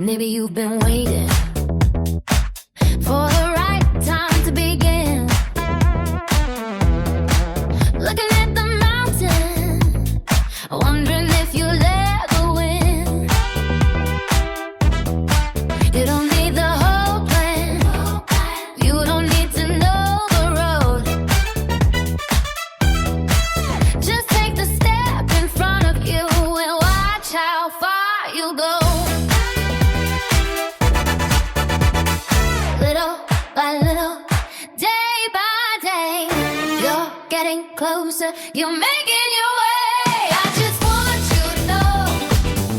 Maybe you've been waiting for the right time to begin. Looking at the mountain, wondering if you'll ever win. You don't need the whole plan, you don't need to know the road. Just take the step in front of you and watch how far you'll go. Little by little, day by day, you're getting closer, you're making your way. I just want you to know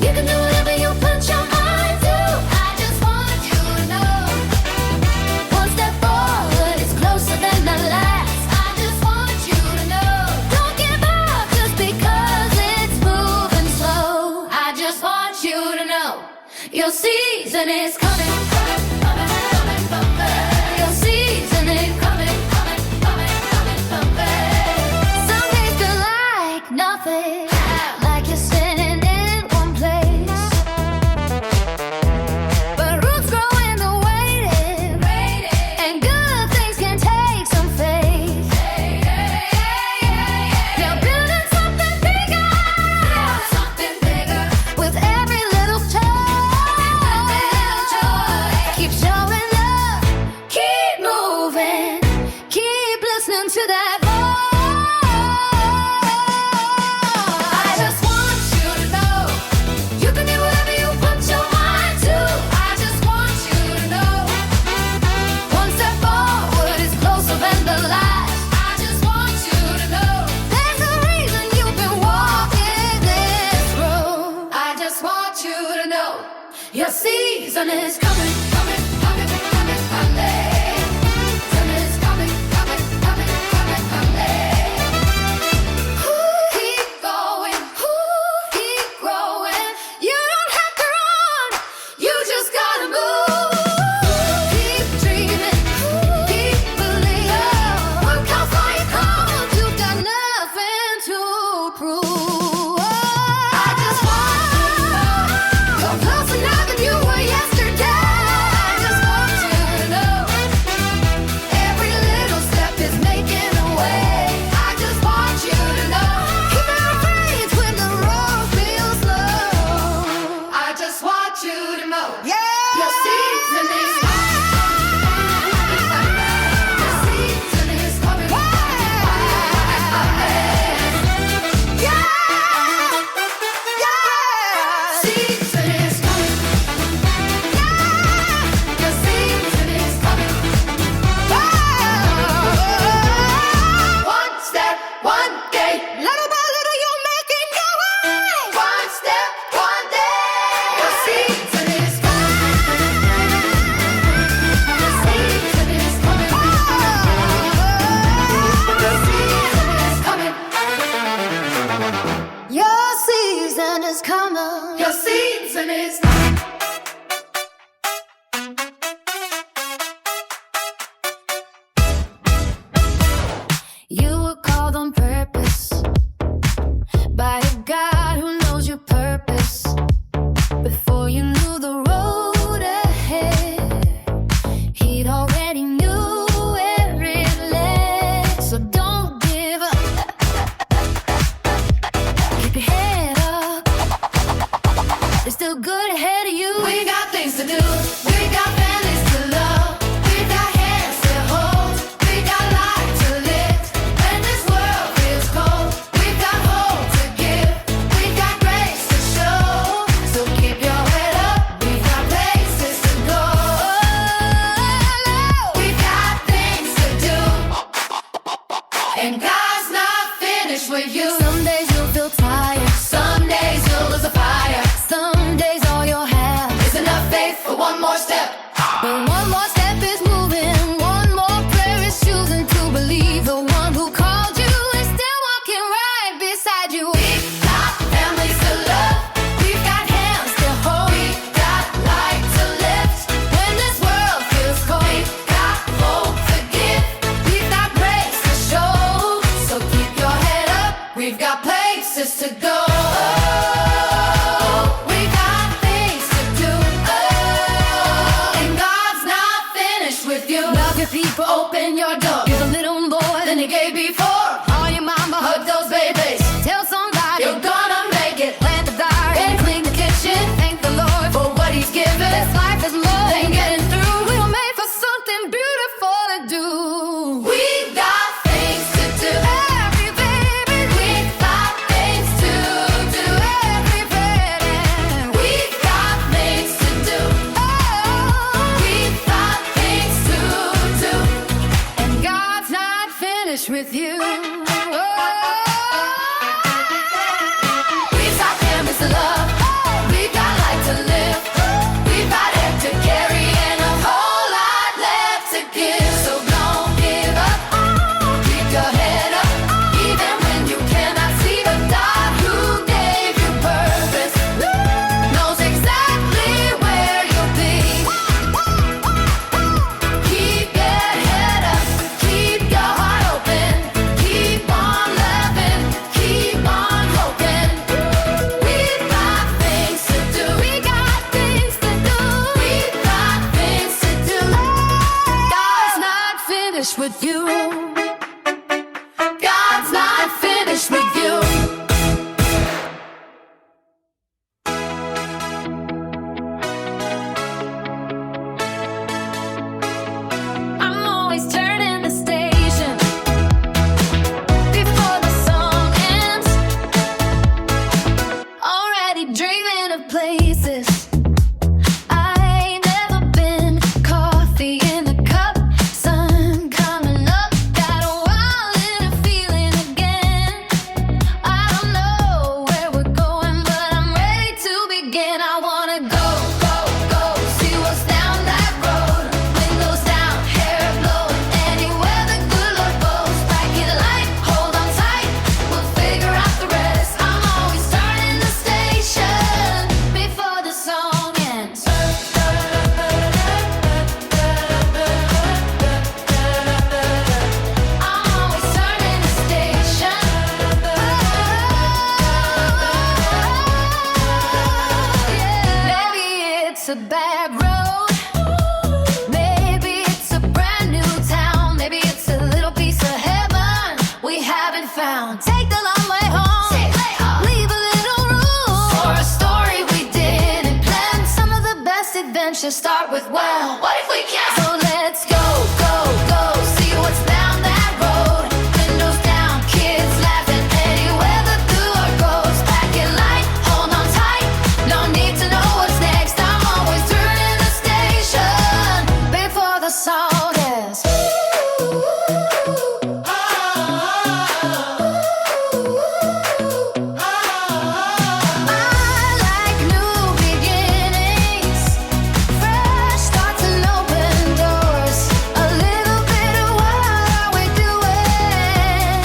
you can do whatever you put your mind to. I just want you to know one step forward is closer than the last. I just want you to know don't give up just because it's moving slow. I just want you to know your season is coming. Your season is coming. Some days feel like nothing, like you're standing in one place. But roots grow in the waiting, and good things can take some faith. You're building something bigger, with every little joy. Keep showing up, keep moving, keep listening to that voice. I just want you to know you can do whatever you put your mind to. I just want you to know one step forward is closer than the last. I just want you to know there's a reason you've been walking this road. I just want you to know your season is coming, coming, coming, coming, coming. Season is coming, coming, coming, coming, coming. Keep going, keep growing. You don't have to run, you just gotta move. Keep dreaming, keep believing. Work how far you come, you've got nothing to prove. I just want you to know you're closer now than you were yesterday. I just want you to know every little step is making a way. I just want you to know keep never afraid when the road feels slow. I just want you to know your season is your season is coming. Season is coming. Your season is coming. One step, one day. Little by little, you're making your way. One step, one day. Your season is coming. Your season is coming. Your season is coming. Your season is coming. Your season is coming. You were called on purpose by a God who knows your purpose. Before you knew the road ahead, He'd already knew where it led. So don't give up. Keep your head up. There's still good ahead of you. We got things to do. We got families to love. We got hands to hold. We got life to live. When this world feels cold, we got hope to give. We got grace to show. So keep your head up. We got places to go. We got things to do. And God's not finished with you. Some days you'll feel tired. Some days you'll lose a fire. Some days all your he gave before. All your mama hug those babies. Tell somebody you're gonna make it. Plant the garden and clean the kitchen. Thank the Lord for what he's given. This life is more than getting through. We were made for something beautiful to do. We've got things to do. Every baby, we've got things to do. Every baby, we've got things to do. Oh, we've got things to do. And God's not finished with you. We've got families to love. We've got life to live. We've got air to carry and a whole lot left to give. So don't give up. Keep your head up. Even when you cannot see, the God who gave you purpose knows exactly where you'll be. Keep your head up. Keep your heart open. Keep on loving. Keep on hoping. We've got things to do. We got things to do. We've got things to do. God's not finished with you. God's not finished with you. I'm always turning the station before the song ends. Already dreaming of places I ain't never been. Coffee in the cup, sun coming up. Got a wild little feeling again. I don't know where we're going, but I'm ready to begin. I wanna go, go, go, see what's down that road. Windows down, hair blowing, anywhere the good Lord goes. Back in light, hold on tight, we'll figure out the rest. I'm always turning the station before the song ends. I'm always turning the station. Maybe it's a bad road. Maybe it's a brand new town. Maybe it's a little piece of heaven we haven't found. Take the long way home. Leave a little room for a story we didn't plan. Some of the best adventures start with wow. What if we can? So let's go, go, go. See what's down that road. Windows down, kids laughing. Anywhere the door goes. Back in light, hold on tight. No need to know what's next. I'm always turning the station before the song ends. I like new beginnings, fresh starts and open doors. A little bit of what are we doing?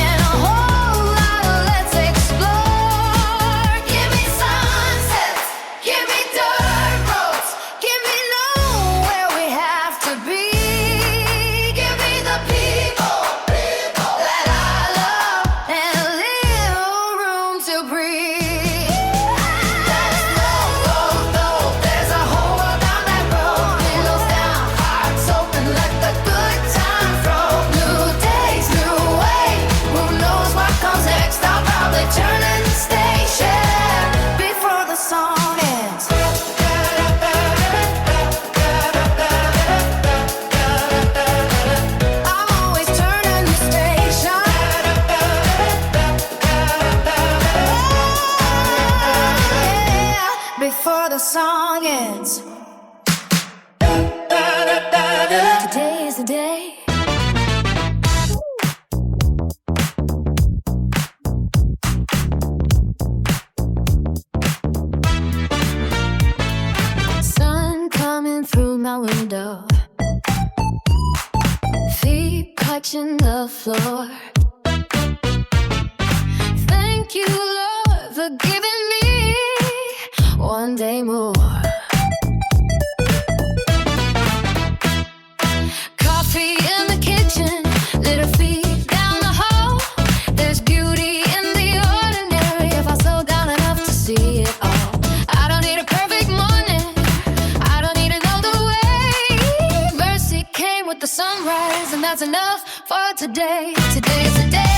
And a whole lot of let's explore. Give me sunsets, give me dirt roads, give me know where we have to be. Give me the people that I love and a little room to breathe. Let's go, go, go. There's a whole world down that road. Windows down, hearts open, let the good times roll. New days, new way. Who knows what comes next? I'll probably turn in the station before the song ends. I'm always turning the station. Before the song ends. Today is the day. Sun coming through my window. Feet touching the floor. Thank you, Lord, for giving me one day more. Coffee in the kitchen, little feet down the hall. There's beauty in the ordinary if I slow down enough to see it all. I don't need a perfect morning, I don't need to know the way. Mercy came with the sunrise, and that's enough for today. Today's the day.